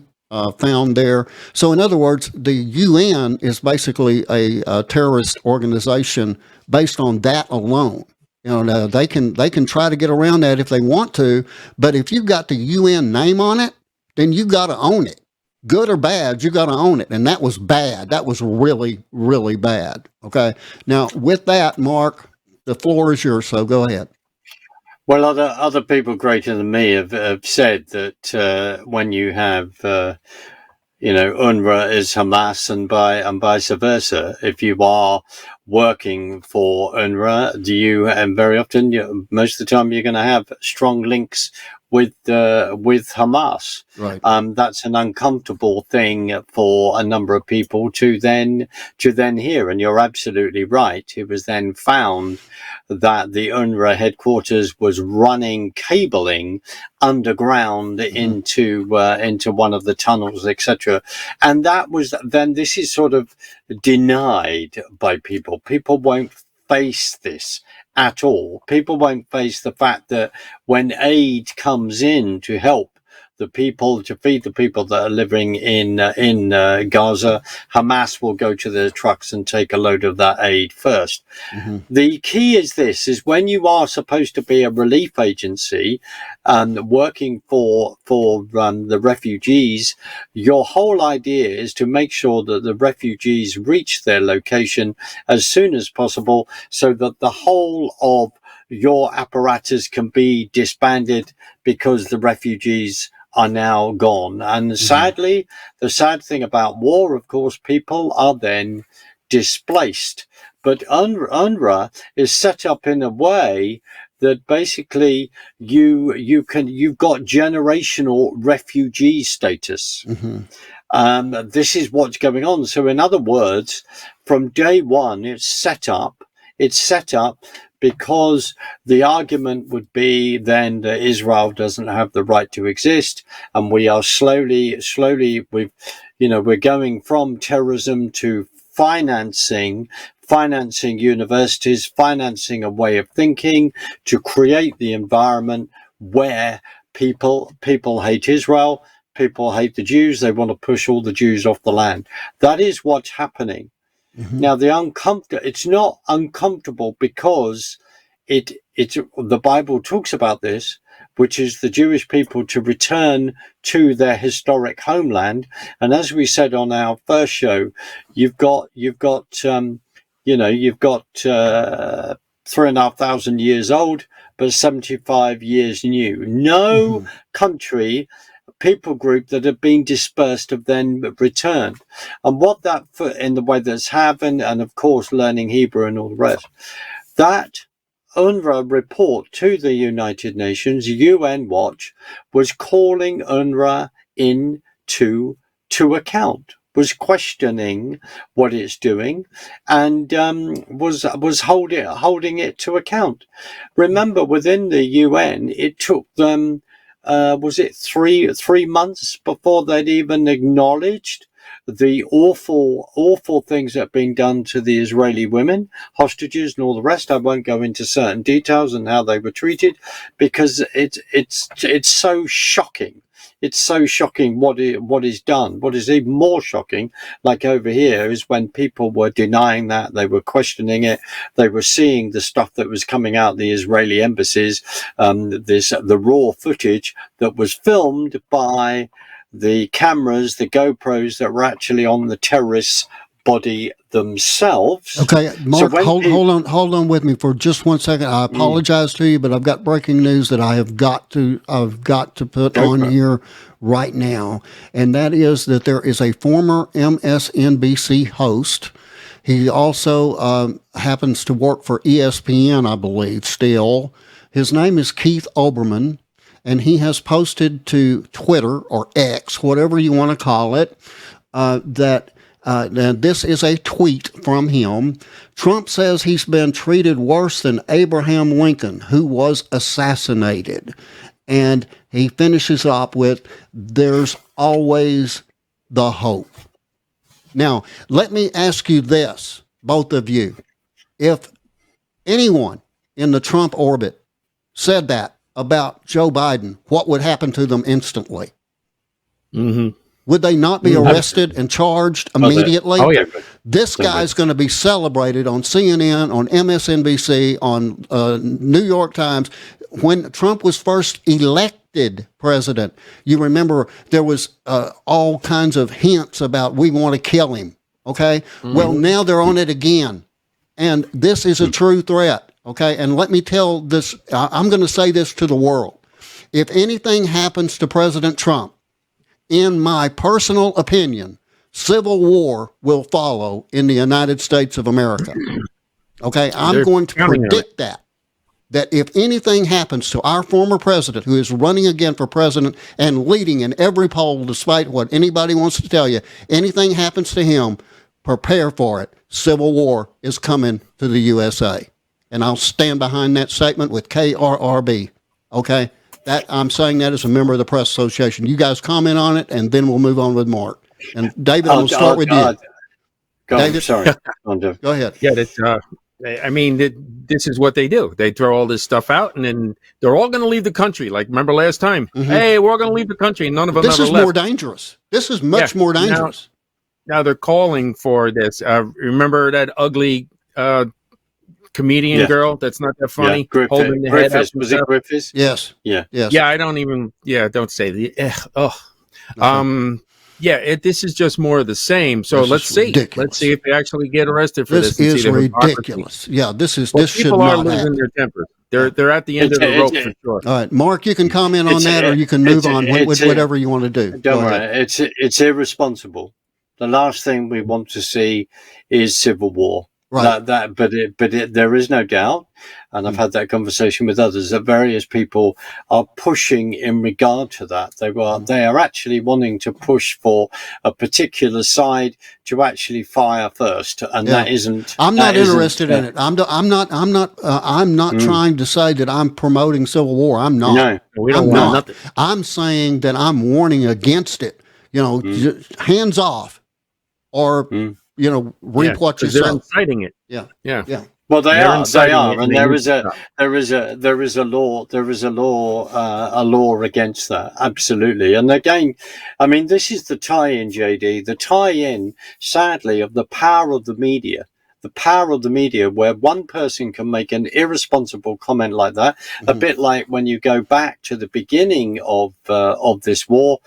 found there. So in other words, the UN is basically a terrorist organization based on that alone. You know, they can try to get around that if they want to, but if you've got the UN name on it, then you got to own it. Good or bad, you got to own it. And that was bad. That was really, really bad. Okay. Now, with that, Mark, the floor is yours. So go ahead. Well, other people greater than me have said that when you have, UNRWA is Hamas and vice versa. If you are working for UNRWA, and very often, most of the time, you're going to have strong links with Hamas. Right. That's an uncomfortable thing for a number of people to then hear. And you're absolutely right. It was then found that the UNRWA headquarters was running cabling underground into one of the tunnels, etc. And that was then, this is sort of denied by people. People won't face this at all. People won't face the fact that when aid comes in to help the people, to feed the people that are living in Gaza, Hamas will go to their trucks and take a load of that aid first. Mm-hmm. The key is this, is when you are supposed to be a relief agency working for the refugees, your whole idea is to make sure that the refugees reach their location as soon as possible so that the whole of your apparatus can be disbanded because the refugees are now gone. And sadly, the sad thing about war, of course, people are then displaced. But UNRWA is set up in a way that basically you've got generational refugee status. Mm-hmm. This is what's going on. So in other words, from day one, it's set up because the argument would be then that Israel doesn't have the right to exist, and we are slowly we're going from terrorism to financing universities, financing a way of thinking to create the environment where people hate Israel, people hate the Jews, they want to push all the Jews off the land. That is what's happening. Mm-hmm. Now, it's not uncomfortable because the Bible talks about this, which is the Jewish people to return to their historic homeland. And as we said on our first show, you've got 3,500 years old, but 75 years new. No country, people group that have been dispersed have then returned. And what that, in the way that's happened, and of course learning Hebrew and all the rest, that UNRWA report to the United Nations, UN Watch, was calling UNRWA to account, was questioning what it's doing, and was holding it to account. Remember, within the UN, it took them was it three months before they'd even acknowledged the awful things that have been done to the Israeli women, hostages and all the rest. I won't go into certain details and how they were treated because it's so shocking. it's so shocking what is done. What is even more shocking, like over here, is when people were denying that, they were questioning it, they were seeing the stuff that was coming out the Israeli embassies, the raw footage that was filmed by the cameras, the GoPros that were actually on the terrorists' body themselves. Okay, Mark, So hold on with me for just 1 second. I apologize to you, but I've got breaking news that I've got to put on here right now, and that is that there is a former MSNBC host. He also happens to work for ESPN, I believe, still. His name is Keith Olbermann, and he has posted to Twitter or X, whatever you want to call it, that this is a tweet from him. Trump says he's been treated worse than Abraham Lincoln, who was assassinated. And he finishes up with, there's always the hope. Now, let me ask you this, both of you. If anyone in the Trump orbit said that about Joe Biden, what would happen to them instantly? Mm-hmm. Would they not be arrested and charged immediately? Oh, yeah. This guy's going to be celebrated on CNN, on MSNBC, on New York Times. When Trump was first elected president, you remember there was all kinds of hints about we want to kill him. Okay? Mm-hmm. Well, now they're on it again. And this is a true threat. Okay? And let me tell this, I'm going to say this to the world. If anything happens to President Trump, in my personal opinion, civil war will follow in the United States of America. Okay, I'm going to predict that if anything happens to our former president, who is running again for president and leading in every poll, despite what anybody wants to tell you, anything happens to him, prepare for it. Civil war is coming to the USA. And I'll stand behind that statement with KRRB. Okay? That I'm saying that as a member of the Press Association. You guys comment on it, and then we'll move on with Mark. And David, we'll start with you. David, sorry. Go ahead. Yeah, that's, I mean, this is what they do. They throw all this stuff out, and then they're all going to leave the country. Like, remember last time? Mm-hmm. Hey, we're all going to leave the country, and none of them ever left. This is more dangerous. This is much more dangerous. Now they're calling for this. Remember that ugly comedian girl that's not that funny, holding the head up. Was it Griffiths? Yes. Yes. Yeah, I don't even. Yeah, don't say the. This is just more of the same. So let's see. Ridiculous. Let's see if they actually get arrested for this. This is ridiculous. Yeah, this should people not are losing happen. their temper. They're at the end of the rope for sure. All right, Mark, you can comment on that, or you can move on with whatever you want to do. Don't worry. It's irresponsible. The last thing we want to see is civil war. Right. There is no doubt, and I've had that conversation with others, that various people are pushing in regard to that. They are actually wanting to push for a particular side to actually fire first, and that isn't. I'm not interested in it. I'm not trying to say that I'm promoting civil war. I'm not. No, we don't want nothing. I'm saying that I'm warning against it. Hands off, or. Reap what you they're sow. inciting it. Yeah. Well, they are, and there is a law against that. Absolutely. And again, I mean, this is the tie-in, JD, the tie-in, sadly, of the power of the media. The power of the media, where one person can make an irresponsible comment like that, a bit like when you go back to the beginning of this war,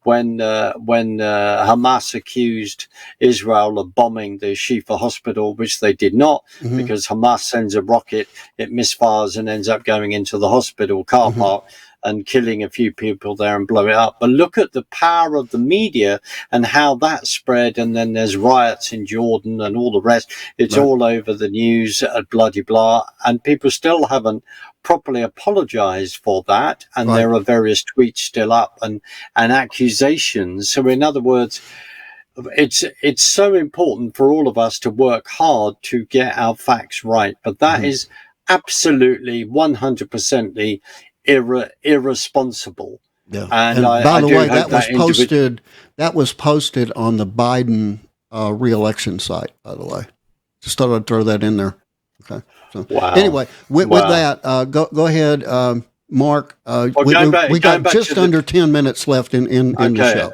when Hamas accused Israel of bombing the Shifa hospital, which they did not, because Hamas sends a rocket, it misfires and ends up going into the hospital car park and killing a few people there and blow it up. But look at the power of the media and how that spread. And then there's riots in Jordan and all the rest. It's all over the news, blah, blah, blah. And people still haven't properly apologized for that. And there are various tweets still up and accusations. So in other words, it's so important for all of us to work hard to get our facts right. But that is absolutely 100% irresponsible. Yeah. And by the way, that was posted on the Biden re-election site, by the way. Just thought I'd throw that in there. Okay. So anyway, with that, go ahead, Mark, going back- we going got back just to the- under 10 minutes left in the show.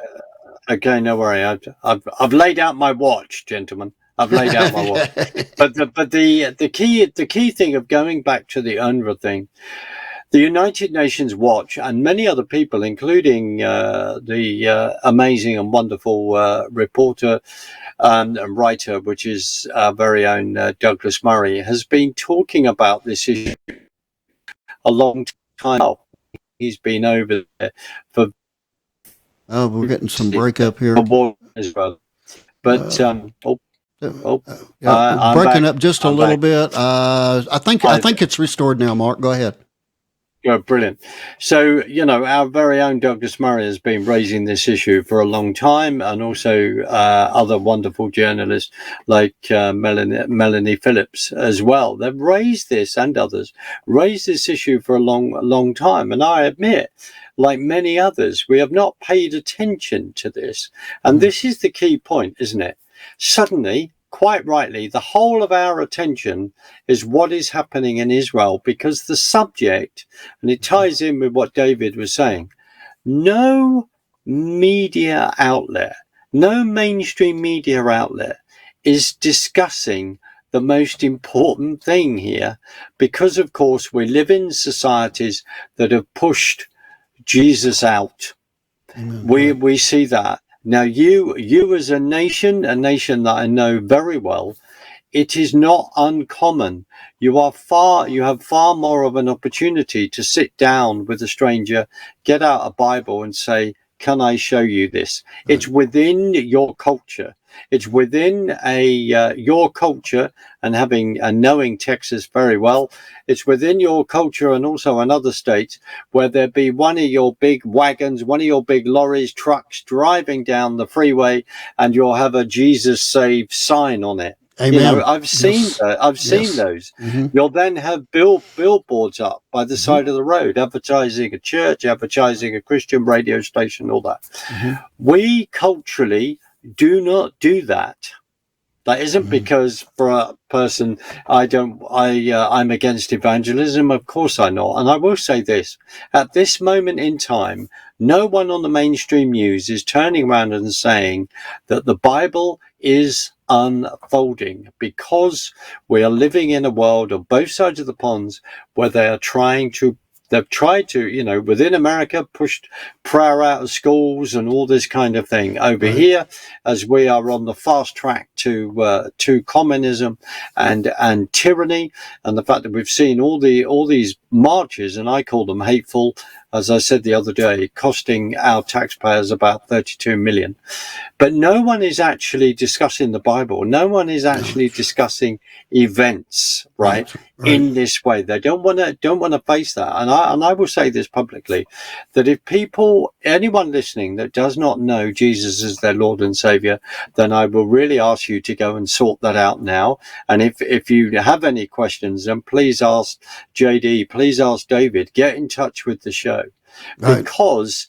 Okay, no worry. I've laid out my watch, gentlemen. I've laid out my watch. But the key thing of going back to the UNRWA thing, the United Nations Watch, and many other people, including the amazing and wonderful reporter and writer, which is our very own Douglas Murray, has been talking about this issue a long time. He's been over there for. Oh, we're getting some breakup here. As well. But I'm breaking back. up just a I'm little back. bit. I think it's restored now. Mark, go ahead. Yeah, brilliant. So, our very own Douglas Murray has been raising this issue for a long time, and also other wonderful journalists like Melanie Phillips as well. They've raised this, and others raised this issue for a long time. And I admit, like many others, we have not paid attention to this. And this is the key point, isn't it? Suddenly, quite rightly, the whole of our attention is what is happening in Israel, because the subject, and it ties in with what David was saying, no media outlet, no mainstream media outlet is discussing the most important thing here, because, of course, we live in societies that have pushed Jesus out. We see that. Now, you as a nation that I know very well, it is not uncommon. You have far more of an opportunity to sit down with a stranger, get out a Bible and say, can I show you this? Right. It's within your culture. It's within your culture, and knowing Texas very well, it's within your culture, and also in other states where there be one of your big wagons, one of your big lorries, trucks driving down the freeway, and you'll have a Jesus Save sign on it. Amen. I've seen that. I've seen those. Mm-hmm. You'll then have billboards up by the side of the road, advertising a church, advertising a Christian radio station, all that. Mm-hmm. We culturally do not do that. That isn't because for a person I'm against evangelism. Of course I'm not. And I will say this, at this moment in time, no one on the mainstream news is turning around and saying that the Bible is unfolding, because we are living in a world on both sides of the ponds where they've tried to, within America, pushed prayer out of schools and all this kind of thing. Over here, as we are on the fast track to communism and tyranny, and the fact that we've seen all these marches, and I call them hateful, as I said the other day, costing our taxpayers about 32 million. But no one is actually discussing the Bible. No one is actually discussing events, right? In this way. They don't want to face that. And I will say this publicly, that if anyone listening that does not know Jesus as their Lord and Savior, then I will really ask you to go and sort that out now. And if you have any questions, then please ask JD, please ask David, get in touch with the show. Because,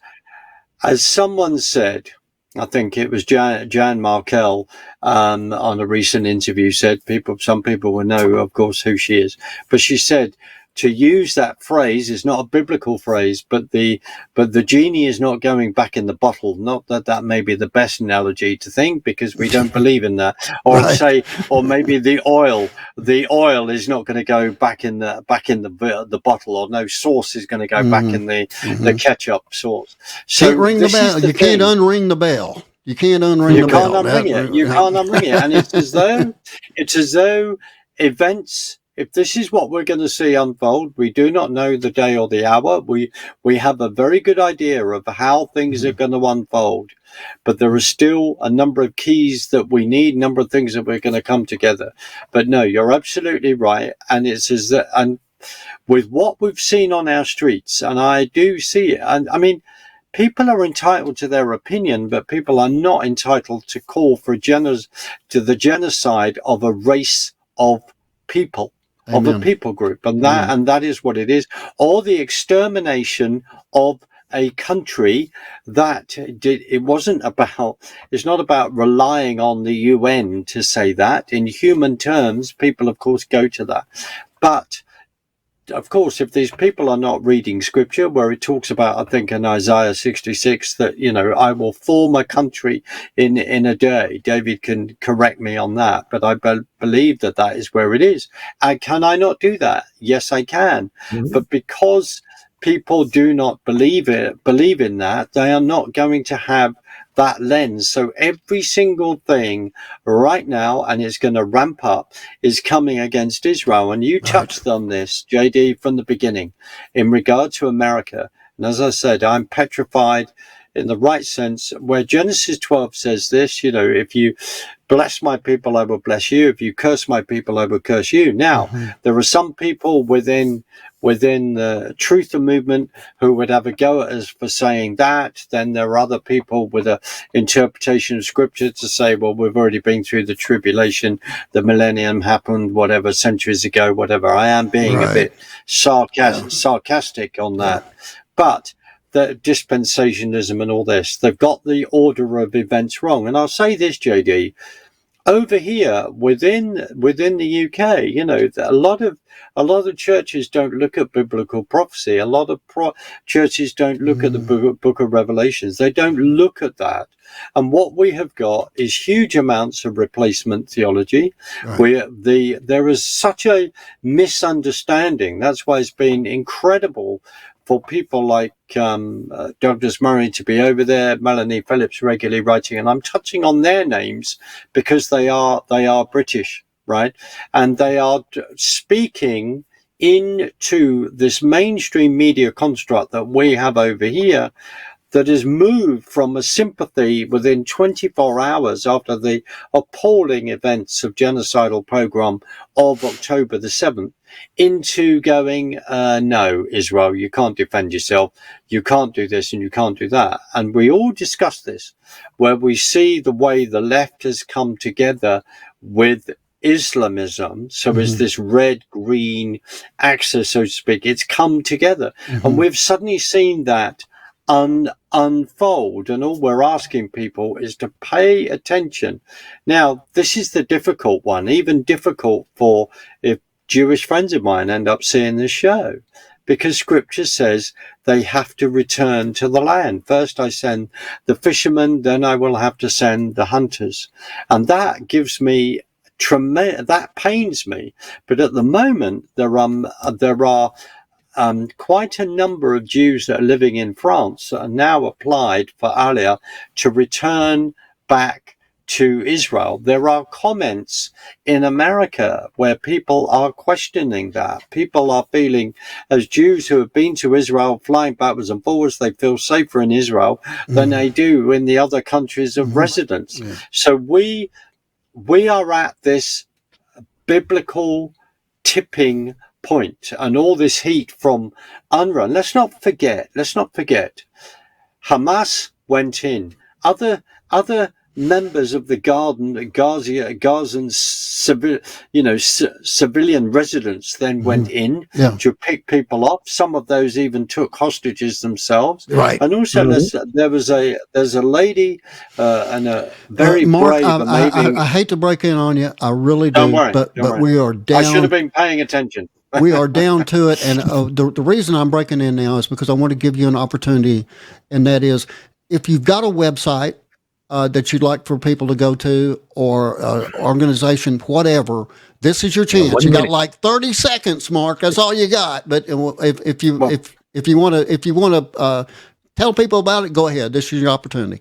as someone said, I think it was Jan Markell on a recent interview, said some people will know, of course, who she is. But she said to use that phrase is not a biblical phrase, but the genie is not going back in the bottle. Not that may be the best analogy to think, because we don't believe in that. Or or maybe the oil is not going to go back in the bottle, or no sauce is going to go back in the ketchup sauce. So can't ring the bell. You can't unring the bell. You can't unring the bell. You can't unring it. And it's as though events. If this is what we're going to see unfold, we do not know the day or the hour. We have a very good idea of how things are going to unfold, but there are still a number of keys that we need, a number of things that we're going to come together. But no, you're absolutely right. And it's and with what we've seen on our streets, and I do see it, and I mean, people are entitled to their opinion, but people are not entitled to call for the genocide of a race of people. Amen. Of a people group, and that is what it is, or the extermination of a country that it's not about relying on the UN to say that. In human terms, people of course go to that, but of course, if these people are not reading scripture, where it talks about, I think in Isaiah 66, that, you know, I will form a country in a day. David can correct me on that, but I believe that is where it is. Can I not do that? Yes, I can. Mm-hmm. But because people do not believe in that, they are not going to have that lens. So every single thing right now, and it's going to ramp up, is coming against Israel. And you touched on this, JD, from the beginning in regard to America. And as I said, I'm petrified in the right sense, where Genesis 12 says this, you know, if you bless my people, I will bless you. If you curse my people, I will curse you. Now, there are some people within the truther movement who would have a go at us for saying that. Then there are other people with an interpretation of scripture to say, well, we've already been through the tribulation, the millennium happened, whatever, centuries ago, whatever. I am being a bit sarcastic on that. But the dispensationalism and all this, they've got the order of events wrong. And I'll say this, JD, over here within the UK, you know, a lot of churches don't look at biblical prophecy. A lot of churches don't look at the book of Revelations. They don't look at that. And what we have got is huge amounts of replacement theology. There is such a misunderstanding. That's why it's been incredible for people like Douglas Murray to be over there, Melanie Phillips regularly writing, and I'm touching on their names because they are British, right? And they are speaking into this mainstream media construct that we have over here, that has moved from a sympathy within 24 hours after the appalling events of genocidal pogrom of October the 7th into going, no, Israel, you can't defend yourself, you can't do this and you can't do that. And we all discuss this, where we see the way the left has come together with Islamism. So is this red-green axis, so to speak, it's come together. And we've suddenly seen that unfold, and all we're asking people is to pay attention. Now, this is the difficult one, even difficult for if Jewish friends of mine end up seeing this show, because scripture says they have to return to the land. First I send the fishermen, then I will have to send the hunters. And that gives me that pains me. But at the moment, there are quite a number of Jews that are living in France that are now applied for Aliyah to return back to Israel. There are comments in America where people are questioning that. People are feeling, as Jews who have been to Israel, flying backwards and forwards, they feel safer in Israel than they do in the other countries of residence. So we are at this biblical tipping point, and all this heat from UNRWA. And let's not forget, Hamas went in. Other members of the Gazan civilian residents then went in to pick people up. Some of those even took hostages themselves. Right. And also there's a lady and a very Mark, brave, amazing. I hate to break in on you. I really do. Don't worry, but we are down. I should have been paying attention. We are down to it. And the reason I'm breaking in now is because I want to give you an opportunity. And that is, if you've got a website that you'd like for people to go to, or organization, whatever, this is your chance. You got like 30 seconds, Mark. That's all you got. But if you want to tell people about it, go ahead. This is your opportunity.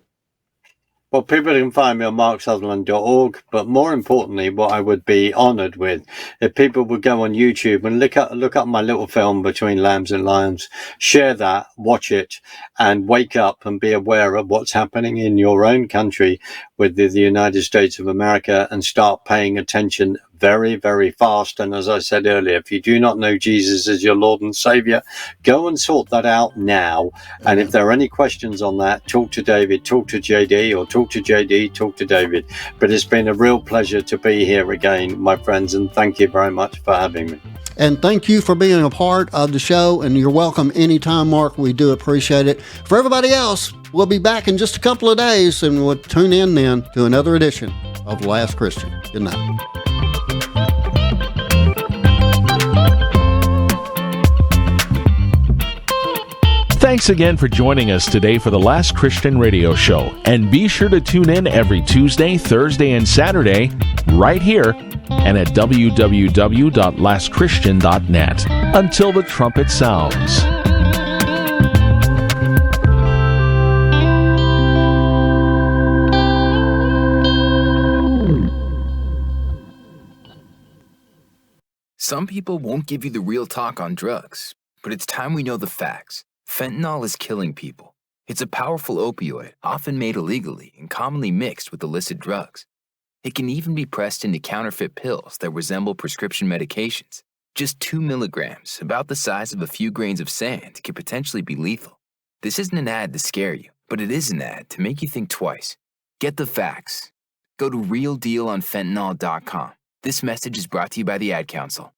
Well, people can find me on marksutherland.org, but more importantly, what I would be honoured with, if people would go on YouTube and look up my little film, Between Lambs and Lions, share that, watch it, and wake up and be aware of what's happening in your own country with the United States of America, and start paying attention very, very fast. And as I said earlier, if you do not know Jesus as your Lord and Savior, go and sort that out now. And if there are any questions on that, talk to David, talk to JD, or talk to JD, talk to David. But it's been a real pleasure to be here again, my friends, and thank you very much for having me. And thank you for being a part of the show, and you're welcome anytime, Mark. We do appreciate it. For everybody else, we'll be back in just a couple of days, and we'll tune in then to another edition of The Last Christian. Good night. Thanks again for joining us today for the Last Christian Radio Show. And be sure to tune in every Tuesday, Thursday, and Saturday right here and at www.lastchristian.net. Until the trumpet sounds. Some people won't give you the real talk on drugs, but it's time we know the facts. Fentanyl is killing people. It's a powerful opioid, often made illegally and commonly mixed with illicit drugs. It can even be pressed into counterfeit pills that resemble prescription medications. Just 2 milligrams, about the size of a few grains of sand, can potentially be lethal. This isn't an ad to scare you, but it is an ad to make you think twice. Get the facts. Go to realdealonfentanyl.com. This message is brought to you by the Ad Council.